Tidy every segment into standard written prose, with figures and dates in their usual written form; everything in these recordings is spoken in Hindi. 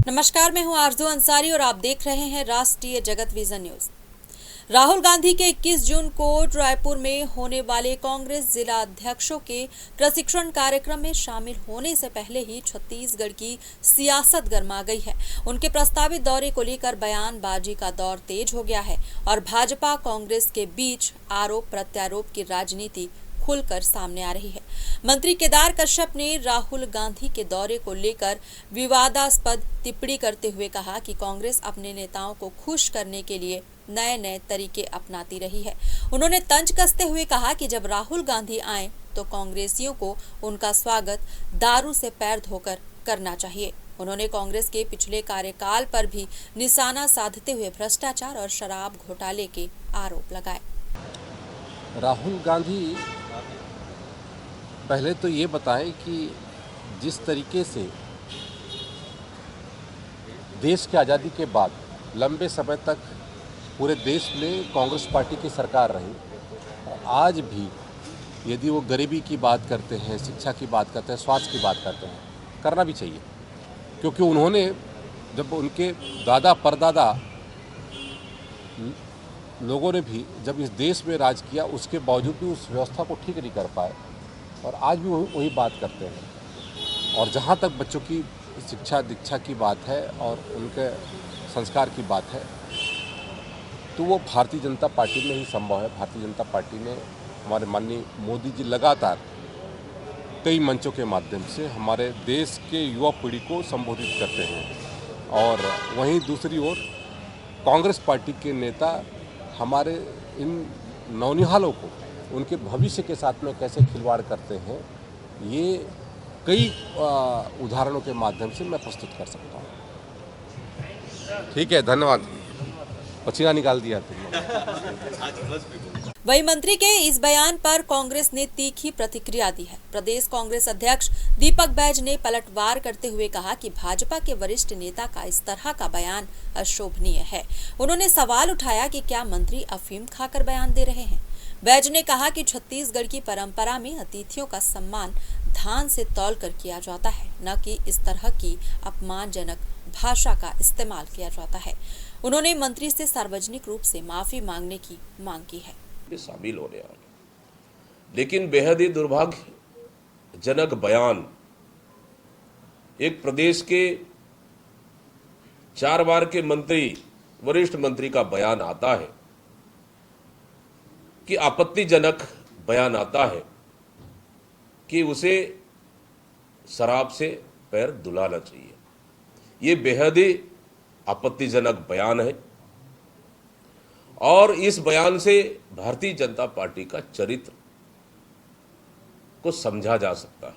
नमस्कार, मैं हूं आरजू अंसारी और आप देख रहे हैं राष्ट्रीय जगत विजन न्यूज। राहुल गांधी के 21 जून को रायपुर में होने वाले कांग्रेस जिला अध्यक्षों के प्रशिक्षण कार्यक्रम में शामिल होने से पहले ही छत्तीसगढ़ की सियासत गर्मा गई है। उनके प्रस्तावित दौरे को लेकर बयानबाजी का दौर तेज हो गया है और भाजपा कांग्रेस के बीच आरोप प्रत्यारोप की राजनीति खुलकर सामने आ रही है। मंत्री केदार कश्यप ने राहुल गांधी के दौरे को लेकर विवादास्पद टिप्पणी करते हुए कहा कि कांग्रेस अपने नेताओं को खुश करने के लिए नए नए तरीके अपनाती रही है। उन्होंने तंज कसते हुए कहा कि जब राहुल गांधी आए तो कांग्रेसियों को उनका स्वागत दारू से पैर धोकर करना चाहिए। उन्होंने कांग्रेस के पिछले कार्यकाल पर भी निशाना साधते हुए भ्रष्टाचार और शराब घोटाले के आरोप लगाए। राहुल गांधी पहले तो ये बताएं कि जिस तरीके से देश की आज़ादी के बाद लंबे समय तक पूरे देश में कांग्रेस पार्टी की सरकार रही, आज भी यदि वो गरीबी की बात करते हैं, शिक्षा की बात करते हैं, स्वास्थ्य की बात करते हैं, करना भी चाहिए, क्योंकि उन्होंने जब उनके दादा परदादा लोगों ने भी जब इस देश में राज किया, उसके बावजूद भी उस व्यवस्था को ठीक नहीं कर पाए और आज भी वही बात करते हैं। और जहाँ तक बच्चों की शिक्षा दीक्षा की बात है और उनके संस्कार की बात है, तो वो भारतीय जनता पार्टी में ही संभव है। भारतीय जनता पार्टी ने, हमारे माननीय मोदी जी लगातार कई मंचों के माध्यम से हमारे देश के युवा पीढ़ी को संबोधित करते हैं और वहीं दूसरी ओर कांग्रेस पार्टी के नेता हमारे इन नौनिहालों को उनके भविष्य के साथ में कैसे खिलवाड़ करते हैं, ये कई उदाहरणों के माध्यम से मैं प्रस्तुत कर सकता हूँ। ठीक है, धन्यवाद। पसीना निकाल दिया तुमने। वहीं मंत्री के इस बयान पर कांग्रेस ने तीखी प्रतिक्रिया दी है। प्रदेश कांग्रेस अध्यक्ष दीपक बैज ने पलटवार करते हुए कहा कि भाजपा के वरिष्ठ नेता का इस तरह का बयान अशोभनीय है। उन्होंने सवाल उठाया कि क्या मंत्री अफीम खाकर बयान दे रहे हैं। बैज ने कहा कि छत्तीसगढ़ की परंपरा में अतिथियों का सम्मान धान से तौलकर किया जाता है, न कि इस तरह की अपमानजनक भाषा का इस्तेमाल किया जाता है। उन्होंने मंत्री से सार्वजनिक रूप से माफी मांगने की मांग की है। शामिल होने वाले, लेकिन बेहद ही दुर्भाग्यजनक बयान एक प्रदेश के 4 बार के मंत्री, वरिष्ठ मंत्री का बयान आता है कि आपत्तिजनक बयान आता है कि उसे शराब से पैर धुलाना चाहिए। ये बेहद ही आपत्तिजनक बयान है और इस बयान से भारतीय जनता पार्टी का चरित्र को समझा जा सकता है।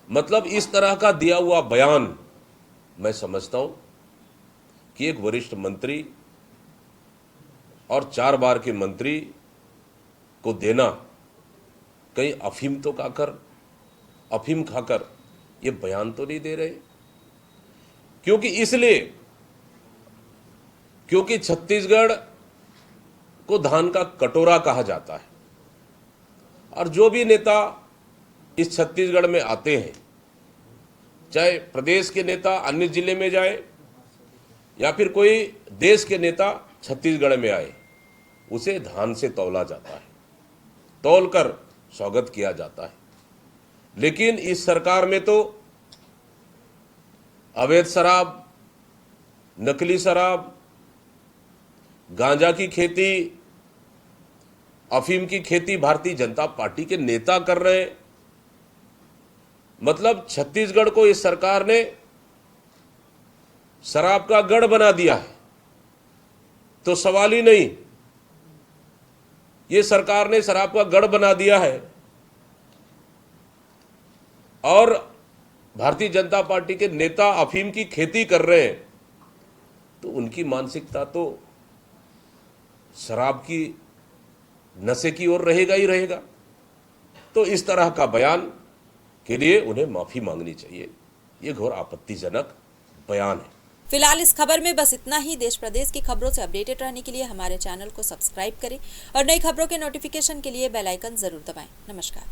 मतलब इस तरह का दिया हुआ बयान मैं समझता हूं कि एक वरिष्ठ मंत्री और 4 बार के मंत्री को देना, कहीं अफीम खाकर ये बयान तो नहीं दे रहे, क्योंकि छत्तीसगढ़ को धान का कटोरा कहा जाता है और जो भी नेता इस छत्तीसगढ़ में आते हैं, चाहे प्रदेश के नेता अन्य जिले में जाए या फिर कोई देश के नेता छत्तीसगढ़ में आए, उसे धान से तौला जाता है, तौलकर स्वागत किया जाता है। लेकिन इस सरकार में तो अवैध शराब, नकली शराब, गांजा की खेती, अफीम की खेती भारतीय जनता पार्टी के नेता कर रहे हैं। मतलब छत्तीसगढ़ को इस सरकार ने शराब का गढ़ बना दिया है। तो सवाल ही नहीं, ये सरकार ने शराब का गढ़ बना दिया है और भारतीय जनता पार्टी के नेता अफीम की खेती कर रहे हैं, तो उनकी मानसिकता तो शराब की नशे की ओर रहेगा ही रहेगा। तो इस तरह का बयान के लिए उन्हें माफी मांगनी चाहिए। ये घोर आपत्तिजनक बयान है। फिलहाल इस खबर में बस इतना ही। देश प्रदेश की खबरों से अपडेटेड रहने के लिए हमारे चैनल को सब्सक्राइब करें और नई खबरों के नोटिफिकेशन के लिए बेल आइकन जरूर दबाएं। नमस्कार।